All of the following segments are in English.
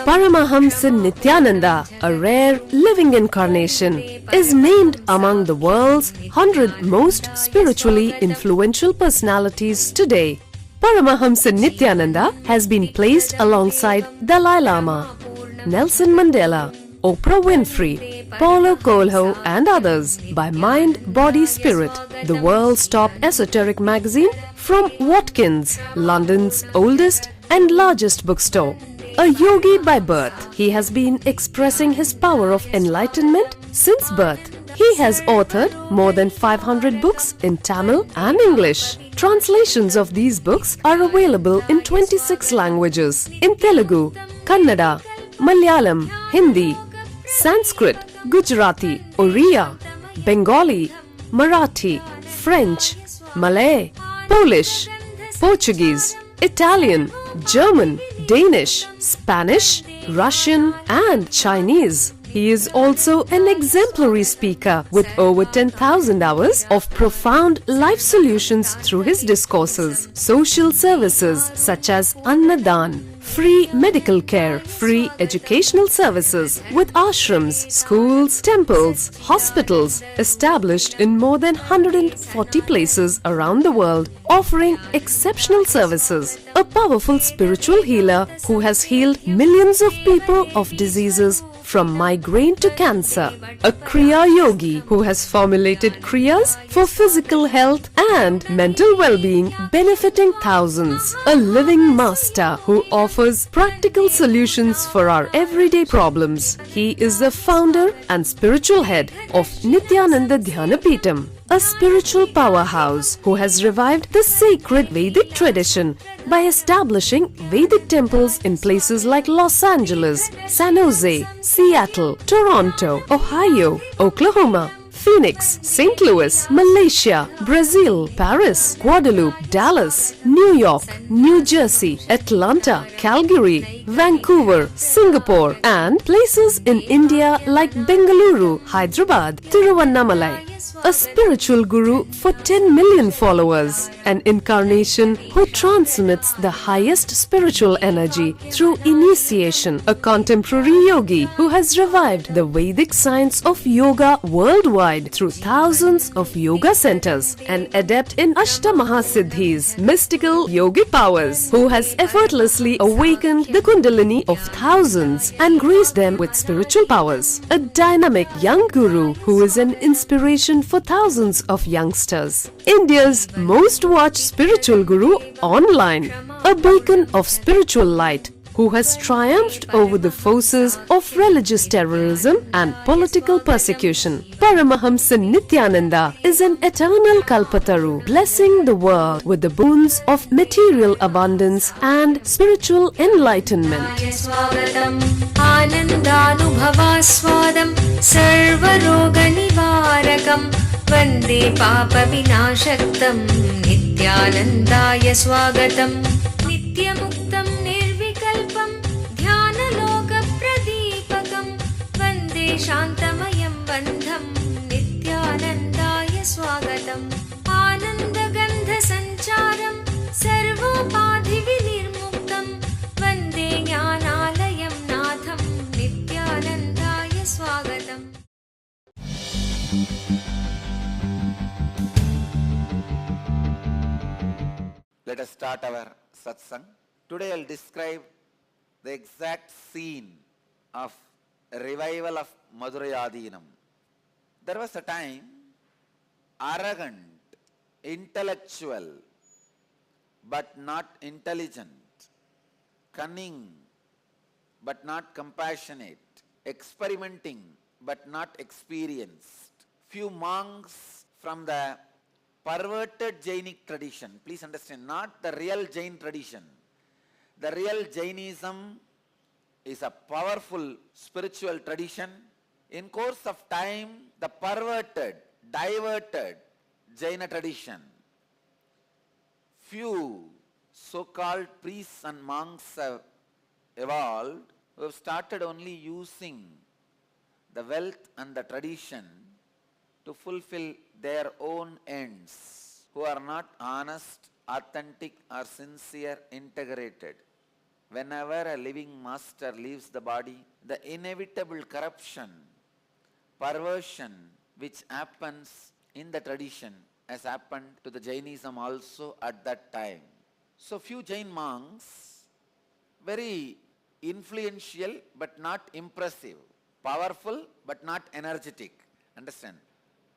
Paramahamsa Nithyananda, a rare living incarnation, is named among the world's 100 most spiritually influential personalities today. Paramahamsa Nithyananda has been placed alongside Dalai Lama, Nelson Mandela, Oprah Winfrey, Paulo Coelho and others by Mind, Body, Spirit, the world's top esoteric magazine from Watkins, London's oldest and largest bookstore. A yogi by birth, he has been expressing his power of enlightenment since birth. He has authored more than 500 books in Tamil and English. Translations of these books are available in 26 languages in Telugu, Kannada, Malayalam, Hindi, Sanskrit, Gujarati, Oriya, Bengali, Marathi, French, Malay, Polish, Portuguese, Italian, German, Danish, Spanish, Russian and Chinese. He is also an exemplary speaker with over 10,000 hours of profound life solutions through his discourses. Social services such as Annadan, free medical care, free educational services with ashrams, schools, temples, hospitals established in more than 140 places around the world, offering exceptional services. A powerful spiritual healer who has healed millions of people of diseases from migraine to cancer. A Kriya Yogi who has formulated Kriyas for physical health and mental well-being, benefiting thousands. A living master who offers practical solutions for our everyday problems. He is the founder and spiritual head of Nithyananda Dhyanapeetham, a spiritual powerhouse who has revived the sacred Vedic tradition by establishing Vedic temples in places like Los Angeles, San Jose, Seattle, Toronto, Ohio, Oklahoma, Phoenix, St. Louis, Malaysia, Brazil, Paris, Guadeloupe, Dallas, New York, New Jersey, Atlanta, Calgary, Vancouver, Singapore, and places in India like Bengaluru, Hyderabad, Tiruvannamalai. A spiritual guru for 10 million followers, an incarnation who transmits the highest spiritual energy through initiation, a contemporary yogi who has revived the Vedic science of yoga worldwide through thousands of yoga centers, an adept in Ashtamahasiddhis, mystical yogic powers, who has effortlessly awakened the Kundalini of thousands and graced them with spiritual powers, a dynamic young guru who is an inspiration for thousands of youngsters. India's most watched spiritual guru online, a beacon of spiritual light who has triumphed over the forces of religious terrorism and political persecution. Paramahamsa Nithyananda is an eternal Kalpataru, blessing the world with the boons of material abundance and spiritual enlightenment. Anandanubhavaswadam sarvaroganivarakam Vande Papa Vinashaktam Nithyanandaya Swagatam Nityamuktam Nirvikalpam Dhyana Pradipakam Vande Shantamayam Bandham Nithyanandaya Swagatam Ananda Gandha Sancharam Sarvopadhi Vinirmuktam Vande Jnanalayam Natham Nithyanandaya Swagatam. Let us start our satsang. Today I will describe the exact scene of a revival of Madurayadinam. There was a time, arrogant, intellectual, but not intelligent, cunning, but not compassionate, experimenting, but not experienced. Few monks from the perverted Jainic tradition, please understand, not the real Jain tradition. The real Jainism is a powerful spiritual tradition. In course of time, the perverted, diverted Jaina tradition, few so-called priests and monks have evolved who have started only using the wealth and the tradition to fulfill their own ends, who are not honest, authentic or sincere, integrated. whenever a living master leaves the body, the inevitable corruption, perversion which happens in the tradition has happened to the Jainism also at that time. So few Jain monks, very influential but not impressive, powerful but not energetic. Understand?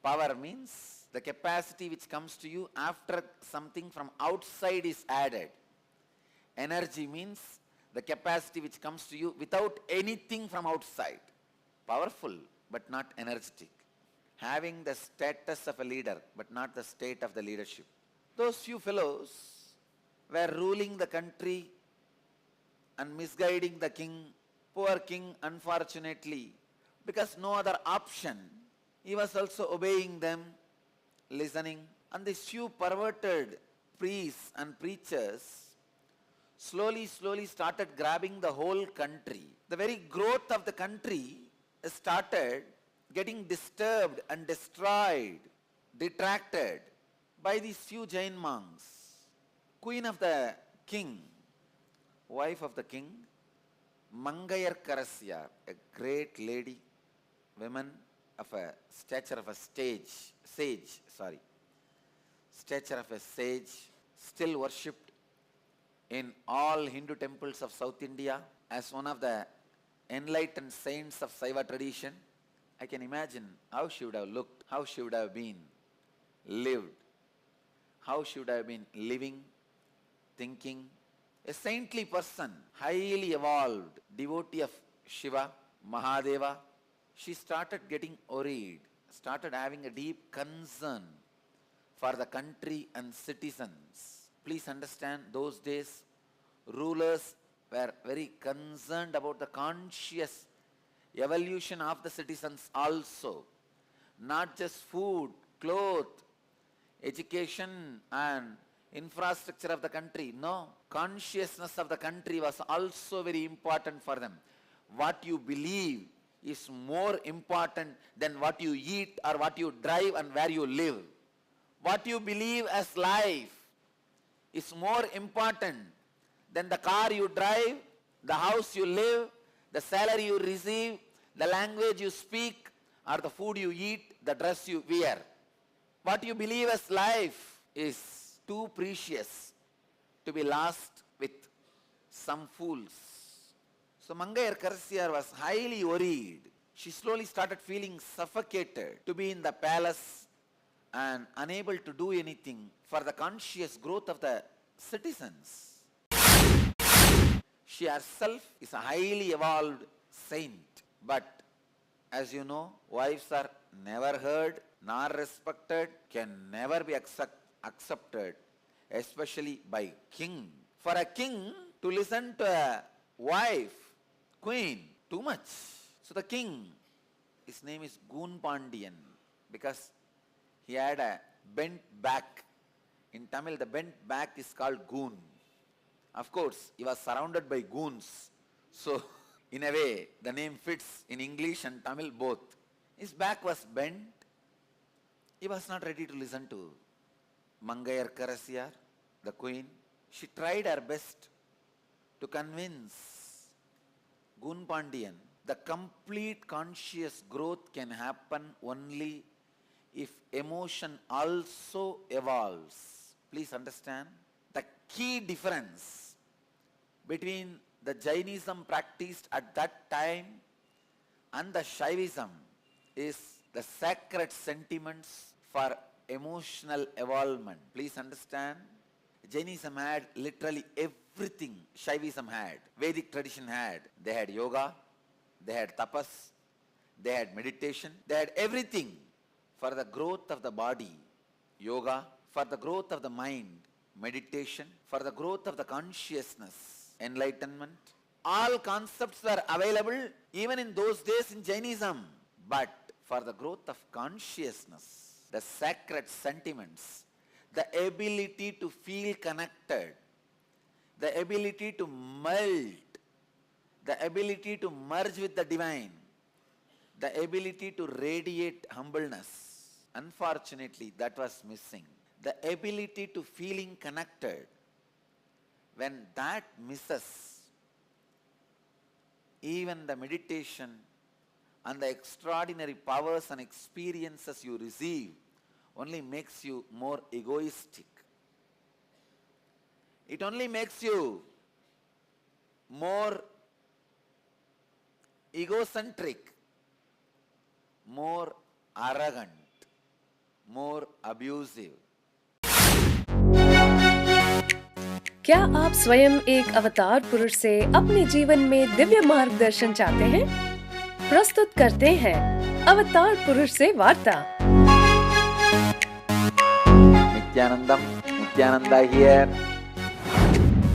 Power means the capacity which comes to you after something from outside is added. Energy means the capacity which comes to you without anything from outside. Powerful but not energetic. Having the status of a leader but not the state of the leadership. Those few fellows were ruling the country and misguiding the king. Poor king, unfortunately, because no other option, he was also obeying them, listening. And these few perverted priests and preachers slowly started grabbing the whole country. The very growth of the country started getting disturbed and destroyed, detracted by these few Jain monks. Queen of the king, wife of the king, Mangayar Karasya, a great lady, woman of a stature of a stature of a sage, still worshipped in all Hindu temples of South India as one of the enlightened saints of Saiva tradition. I can imagine how she would have looked, how she would have been lived, how she would have been living, thinking. A saintly person, highly evolved, devotee of Shiva, Mahadeva. She started getting worried, started having a deep concern for the country and citizens. Please understand, those days, rulers were very concerned about the conscious evolution of the citizens also. Not just food, clothes, education and infrastructure of the country. No, consciousness of the country was also very important for them. What you believe is more important than what you eat or what you drive and where you live. What you believe as life is more important than the car you drive, the house you live, the salary you receive, the language you speak, or the food you eat, the dress you wear. What you believe as life is too precious to be lost with some fools. So Mangayar Karasya was highly worried. She slowly started feeling suffocated to be in the palace and unable to do anything for the conscious growth of the citizens. She herself is a highly evolved saint. But as you know, wives are never heard nor respected, can never be accepted, especially by king. For a king to listen to a wife, queen, too much. So the king, his name is Goon Pandian, because he had a bent back. In Tamil, the bent back is called goon. Of course, he was surrounded by goons. So, in a way, the name fits in English and Tamil both. His back was bent. He was not ready to listen to Mangayar Karasya, the queen. She tried her best to convince Goon Pandian the complete conscious growth can happen only if emotion also evolves. Please understand, the key difference between the Jainism practiced at that time and the Shaivism is the sacred sentiments for emotional evolvement. Please understand, Jainism had literally everything Shaivism had, Vedic tradition had. They had yoga, they had tapas, they had meditation, they had everything for the growth of the body, yoga, for the growth of the mind, meditation, for the growth of the consciousness, enlightenment. All concepts were available even in those days in Jainism. But for the growth of consciousness, the sacred sentiments, the ability to feel connected, the ability to melt, the ability to merge with the divine, the ability to radiate humbleness. Unfortunately, that was missing. The ability to feeling connected. When that misses, even the meditation and the extraordinary powers and experiences you receive only makes you more egoistic. It only makes you more egocentric, more arrogant, more abusive. क्या आप स्वयं एक अवतार पुरुष से अपने जीवन में दिव्य मार्गदर्शन चाहते हैं? प्रस्तुत करते हैं अवतार पुरुष से वार्ता। Nithyananda here.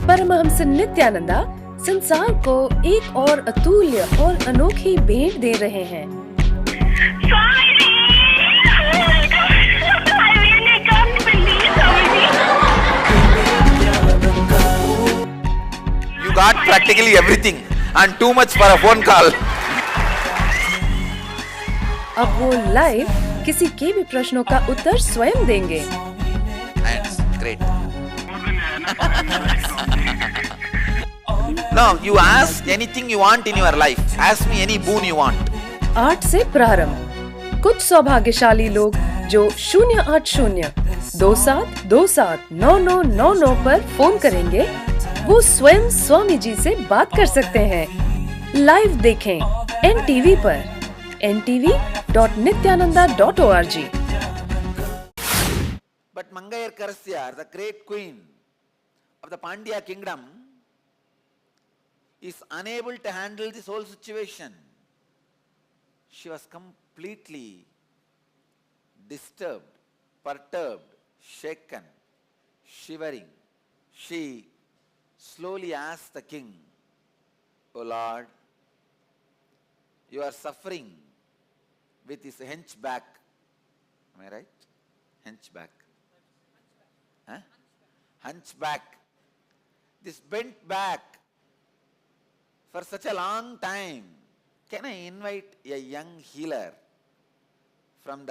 परमहंस नित्यानंदा संसार को एक और अतुल्य और अनोखी भेंट दे रहे हैं। You got practically everything and too much for a phone call. अब वो लाइव किसी के भी प्रश्नों का उत्तर स्वयं देंगे। That's great. No, you ask anything you want in your life. Ask me any boon you want. 8 से प्रारंभ। कुछ सौभाग्यशाली लोग जो 080 2727 9999 पर फोन करेंगे, वो स्वयं स्वामी जी से बात कर सकते हैं। लाइव देखें NTV पर ntv.nithyananda.org। But Mangayar Karasya, the great queen of the Pandya kingdom, is unable to handle this whole situation. She was completely disturbed, perturbed, shaken, shivering. She slowly asked the king, "O Lord, you are suffering with this hunchback." Am I right? Hunchback. Huh? Hunchback. This bent back for such a long time. Can I invite a young healer from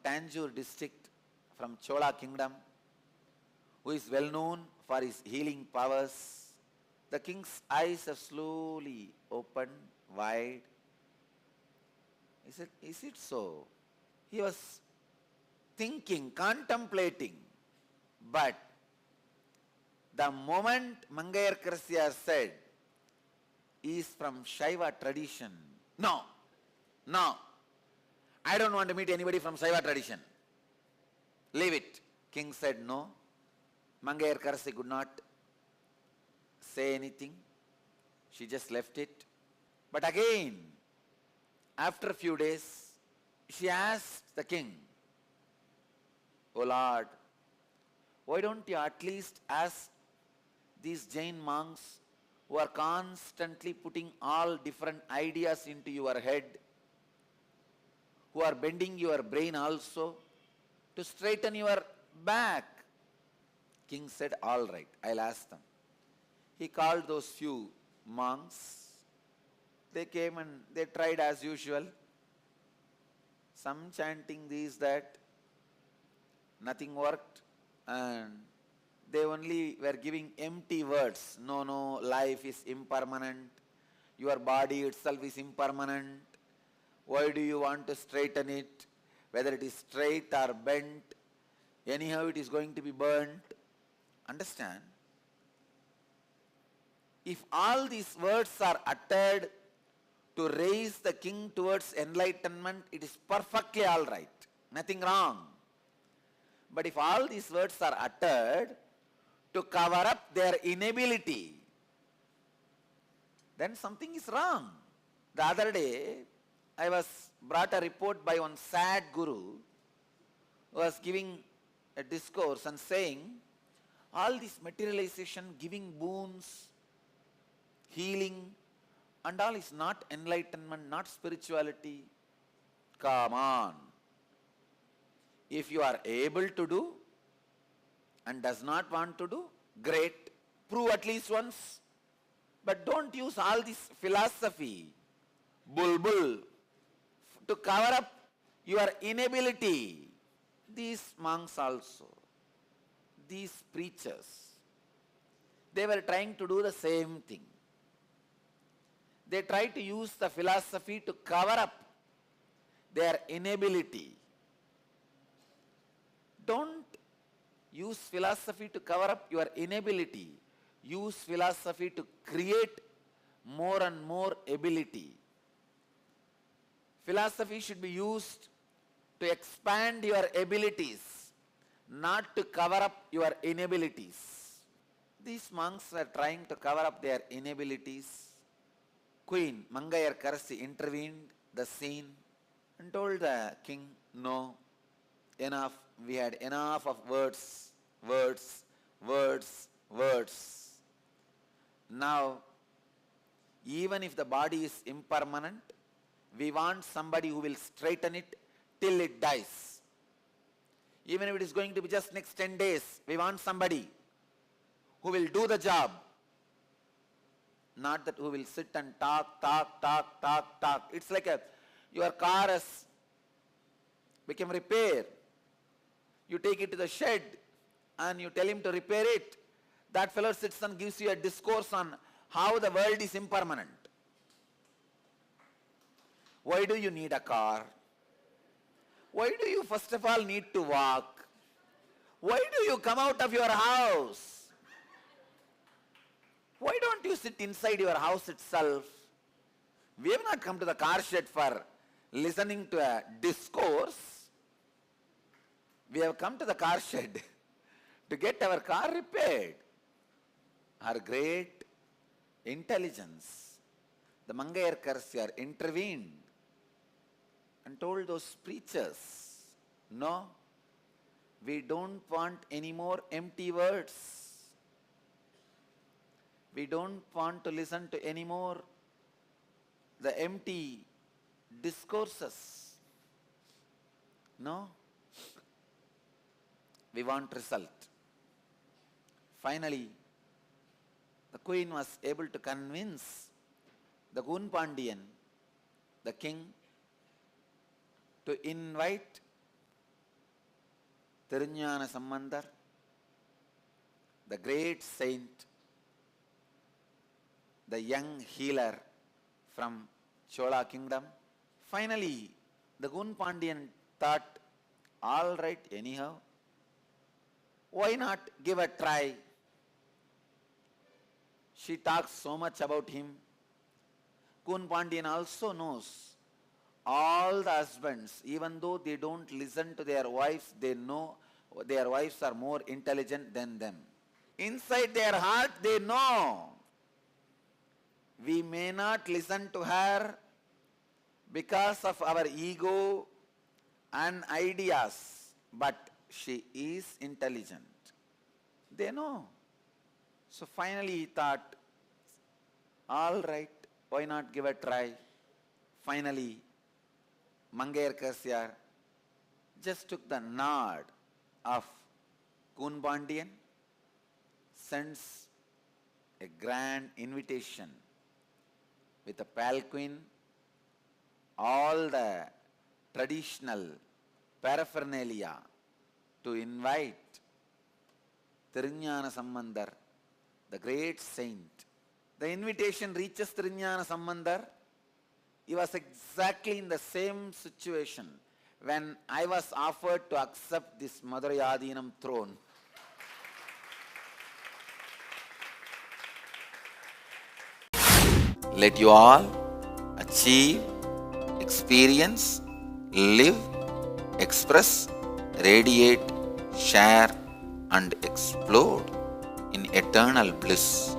Tanjore district, from Chola kingdom, who is well known for his healing powers? The king's eyes have slowly opened wide. He said, "Is it so?" He was thinking, contemplating. But the moment Mangayar Karasya said, "He is from Shaiva tradition," No, I don't want to meet anybody from Shaiva tradition. Leave it. King said no. Mangayar Karasya could not say anything. She just left it. But again, after a few days, she asked the king, "O Lord, why don't you at least ask these Jain monks who are constantly putting all different ideas into your head, who are bending your brain also, to straighten your back?" King said, "All right, I'll ask them." He called those few monks. They came and they tried as usual. Some chanting this, that. Nothing worked. And they only were giving empty words. No, life is impermanent. Your body itself is impermanent. Why do you want to straighten it? Whether it is straight or bent, anyhow it is going to be burnt. Understand? If all these words are uttered to raise the king towards enlightenment, it is perfectly all right. Nothing wrong. But if all these words are uttered to cover up their inability, then something is wrong. The other day, I was brought a report by one sad guru who was giving a discourse and saying, all this materialization, giving boons, healing, and all is not enlightenment, not spirituality. Come on. If you are able to do and does not want to do, great. Prove at least once. But don't use all this philosophy, bulbul, to cover up your inability. These monks also, these preachers, they were trying to do the same thing. They try to use the philosophy to cover up their inability. Don't use philosophy to cover up your inability. Use philosophy to create more and more ability. Philosophy should be used to expand your abilities, not to cover up your inabilities. These monks were trying to cover up their inabilities. Queen Mangayarkarasi intervened the scene and told the king, no, enough, we had enough of words. Now, even if the body is impermanent, we want somebody who will straighten it till it dies. Even if it is going to be just next 10 days, we want somebody who will do the job. Not that who will sit and talk. It's like your car has become repair. You take it to the shed and you tell him to repair it. That fellow sits and gives you a discourse on how the world is impermanent. Why do you need a car? Why do you first of all need to walk? Why do you come out of your house? Why don't you sit inside your house itself? We have not come to the car shed for listening to a discourse. We have come to the car shed to get our car repaired. Our great intelligence, the Mangayarkarsi, intervened and told those preachers, no, we don't want any more empty words. We don't want to listen to any more the empty discourses. No. We want result. Finally, the queen was able to convince the Gunpandian, the king, to invite Thiruñana Sambandar, the great saint, the young healer from Chola kingdom. Finally, the Gunpandian thought, all right, anyhow, why not give a try? She talks so much about him. Gunpandian also knows all the husbands, even though they don't listen to their wives, they know their wives are more intelligent than them. Inside their heart, they know. We may not listen to her because of our ego and ideas, but she is intelligent. They know. So finally he thought, all right, why not give a try? Finally, Mangayarkarsi just took the nod of Gunpandian, sends a grand invitation with a palanquin, all the traditional paraphernalia to invite Thiruñana Sambandar, the great saint. The invitation reaches Thiruñana Sambandar. He was exactly in the same situation when I was offered to accept this Madurayadinam throne. Let you all achieve, experience, live, express, radiate, share and explode in eternal bliss.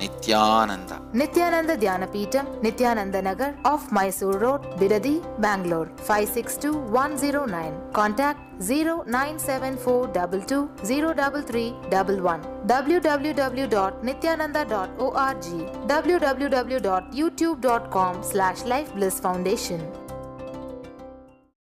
Nithyananda. Nithyananda Dhyanapitham, Nithyananda Nagar, off Mysore Road, Bidadi, Bangalore, 562109. Contact 09742203311. www.nithyananda.org. www.youtube.com/Life Bliss Foundation.